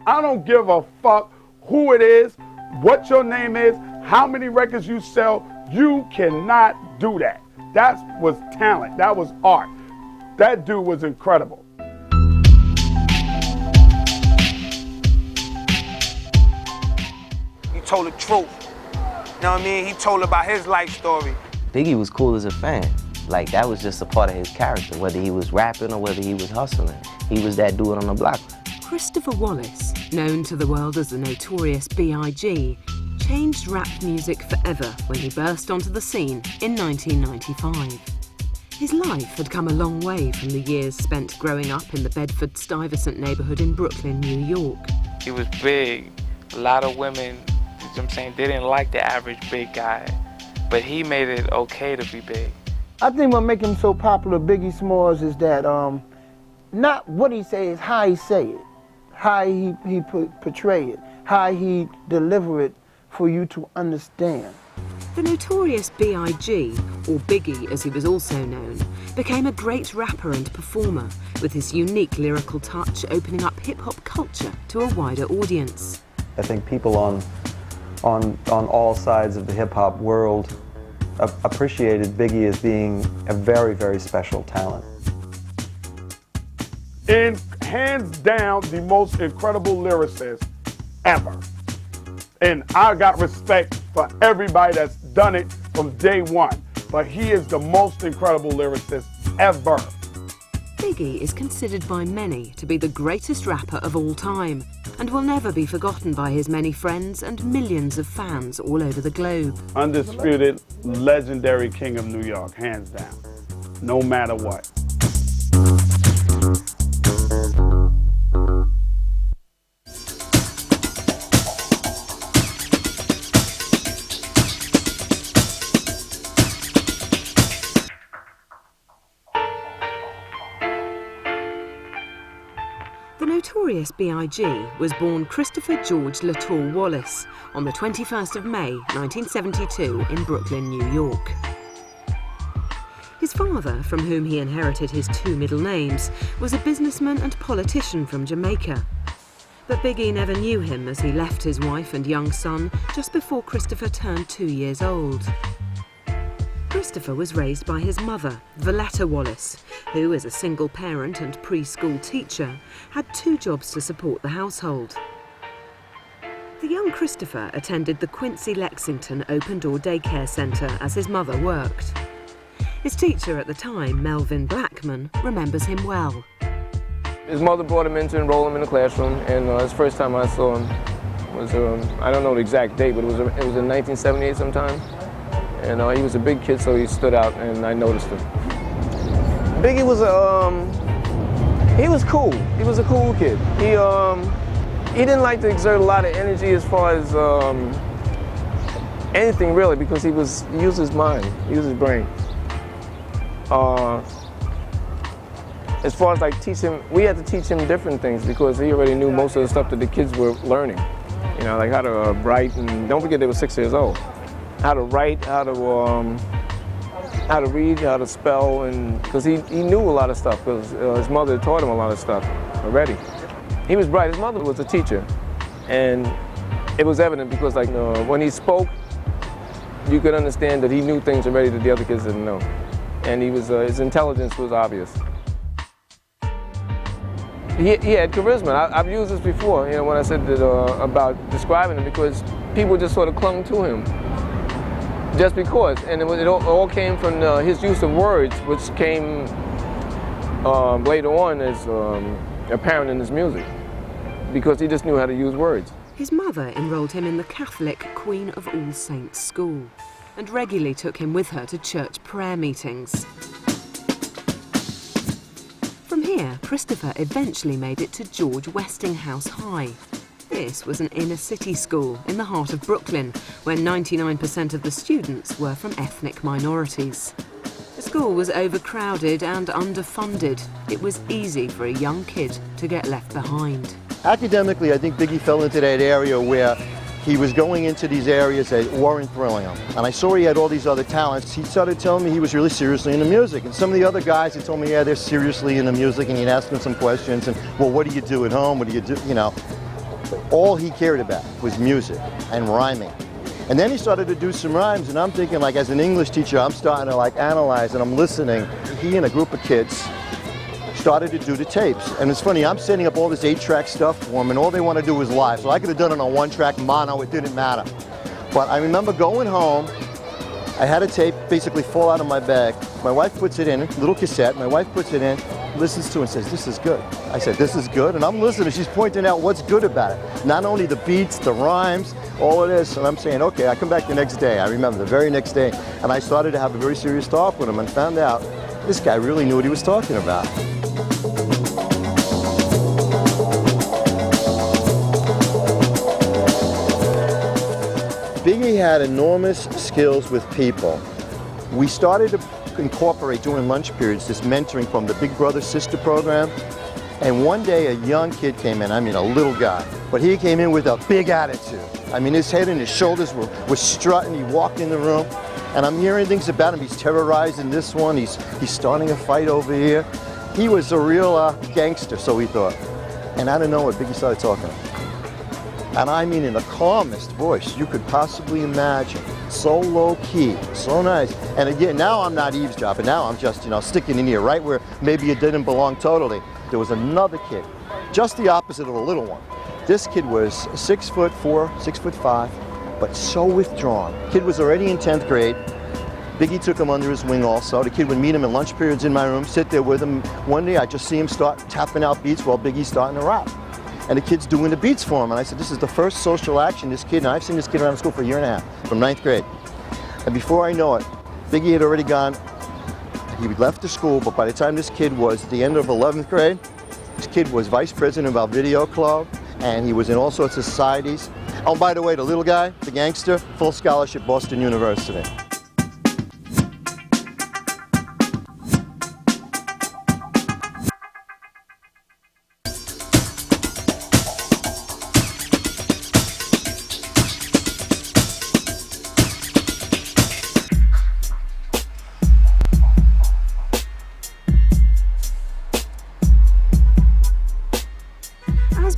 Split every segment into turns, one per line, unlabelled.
I don't give a fuck who it is, what your name is, how many records you sell. You cannot do that. That was talent. That was art. That dude was incredible.
He told the truth. You know what I mean? He told about his life story.
Biggie was cool as a fan. Like, that was just a part of his character, whether he was rapping or whether he was hustling. He was that dude on the block.
Christopher Wallace, known to the world as the Notorious B.I.G, changed rap music forever when he burst onto the scene in 1995. His life had come a long way from the years spent growing up in the Bedford-Stuyvesant neighborhood in Brooklyn, New York.
He was big. A lot of women, you know what I'm saying, they didn't like the average big guy, but he made it okay to be big.
I think what makes him so popular, Biggie Smalls, is that not what he says, how he say it, how he portray it, how he deliver it for you to understand.
The Notorious B.I.G, or Biggie as he was also known, became a great rapper and performer, with his unique lyrical touch opening up hip-hop culture to a wider audience.
I think people on all sides of the hip-hop world appreciated Biggie as being a very, very special talent.
And hands down, the most incredible lyricist ever. And I got respect for everybody that's done it from day one. But he is the most incredible lyricist ever.
Biggie is considered by many to be the greatest rapper of all time and will never be forgotten by his many friends and millions of fans all over the globe.
Undisputed, legendary king of New York, hands down, no matter what.
The Notorious B.I.G. was born Christopher George Latour Wallace on the 21st of May 1972 in Brooklyn, New York. His father, from whom he inherited his two middle names, was a businessman and politician from Jamaica. But Biggie never knew him as he left his wife and young son just before Christopher turned 2 years old. Christopher was raised by his mother, Valletta Wallace, who, as a single parent and preschool teacher, had 2 jobs to support the household. The young Christopher attended the Quincy Lexington Open Door Daycare Centre as his mother worked. His teacher at the time, MELVIN (BLACKMAN), remembers him well.
His mother brought him in to enroll him in the classroom, and his first time I saw him was, I don't know the exact date, but it was in 1978 sometime. And he was a big kid, so he stood out, and I noticed him. Biggie was he was cool. He was a cool kid. He didn't like to exert a lot of energy as far as anything really, because he used his mind, he used his brain. As far as like teaching, we had to teach him different things because he already knew most of the stuff that the kids were learning. You know, like how to write, and don't forget they were 6 years old. How to write, how to read, how to spell, and because he knew a lot of stuff because his mother taught him a lot of stuff already. He was bright. His mother was a teacher, and it was evident because like when he spoke, you could understand that he knew things already that the other kids didn't know, and his intelligence was obvious. He had charisma. I've used this before, you know, when I said that, about describing him, because people just sort of clung to him. Just because, and it all came from his use of words, which came later on as apparent in his music, because he just knew how to use words.
His mother enrolled him in the Catholic Queen of All Saints School and regularly took him with her to church prayer meetings. From here, Christopher eventually made it to George Westinghouse High. This was an inner-city school in the heart of Brooklyn, where 99% of the students were from ethnic minorities. The school was overcrowded and underfunded. It was easy for a young kid to get left behind.
Academically, I think Biggie fell into that area where he was going into these areas that weren't thrilling him. And I saw he had all these other talents. He started telling me he was really seriously into music. And some of the other guys, he told me, yeah, they're seriously into music, and he'd ask them some questions, and, well, what do you do at home? What do you do, you know? All he cared about was music and rhyming. And then he started to do some rhymes, and I'm thinking, like, as an English teacher, I'm starting to like analyze and I'm listening. He and a group of kids started to do the tapes. And it's funny, I'm setting up all this 8-track stuff for them, and all they want to do is live. So I could have done it on 1-track mono, it didn't matter. But I remember going home, I had a tape basically fall out of my bag. My wife puts it in, little cassette, my wife puts it in, listens to it and says, this is good. I said, this is good? And I'm listening, she's pointing out what's good about it. Not only the beats, the rhymes, all of this, and I'm saying, okay, I come back the next day. I remember the very next day, and I started to have a very serious talk with him and found out this guy really knew what he was talking about. Biggie had enormous skills with people. We started to incorporate during lunch periods this mentoring from the Big Brother Sister program. And one day a young kid came in, I mean a little guy, but he came in with a big attitude. I mean his head and his shoulders were strutting. He walked in the room and I'm hearing things about him. He's terrorizing this one, he's starting a fight over here. He was a real gangster, so we thought. And out of nowhere, Biggie started talking. And I mean in the calmest voice you could possibly imagine. So low key, so nice. And again, now I'm not eavesdropping, now I'm just, sticking in here, right where maybe it didn't belong totally. There was another kid, just the opposite of the little one. This kid was 6'4", 6'5", but so withdrawn. Kid was already in 10th grade. Biggie took him under his wing also. The kid would meet him in lunch periods in my room, sit there with him. One day I just see him start tapping out beats while Biggie's starting to rap. And the kid's doing the beats for him. And I said, this is the first social action this kid, and I've seen this kid around school for a year and a half, from 9th grade. And before I know it, Biggie had already gone, he left the school, but by the time this kid was at the end of 11th grade, this kid was vice president of our video club, and he was in all sorts of societies. Oh, by the way, the little guy, the gangster, full scholarship, Boston University.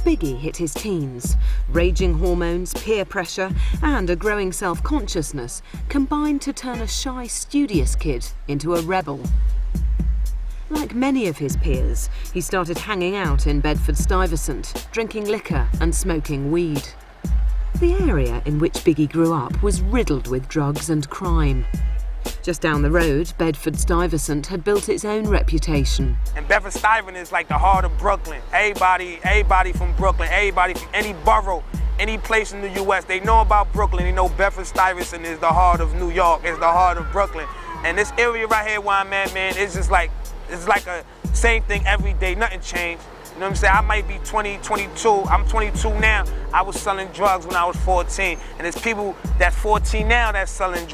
Biggie hit his teens. Raging hormones, peer pressure, and a growing self-consciousness combined to turn a shy, studious kid into a rebel. Like many of his peers, he started hanging out in Bedford-Stuyvesant, drinking liquor and smoking weed. The area in which Biggie grew up was riddled with drugs and crime. Just down the road, Bedford-Stuyvesant had built its own reputation.
And Bedford-Stuyvesant is like the heart of Brooklyn. Everybody from Brooklyn, everybody from any borough, any place in the U.S., they know about Brooklyn. They know Bedford-Stuyvesant is the heart of New York, it's the heart of Brooklyn. And this area right here where I'm at, man, it's just like, it's like a same thing every day, nothing changed. You know what I'm saying? I might be 20, 22, I'm 22 now. I was selling drugs when I was 14. And there's people that's 14 now that's selling drugs.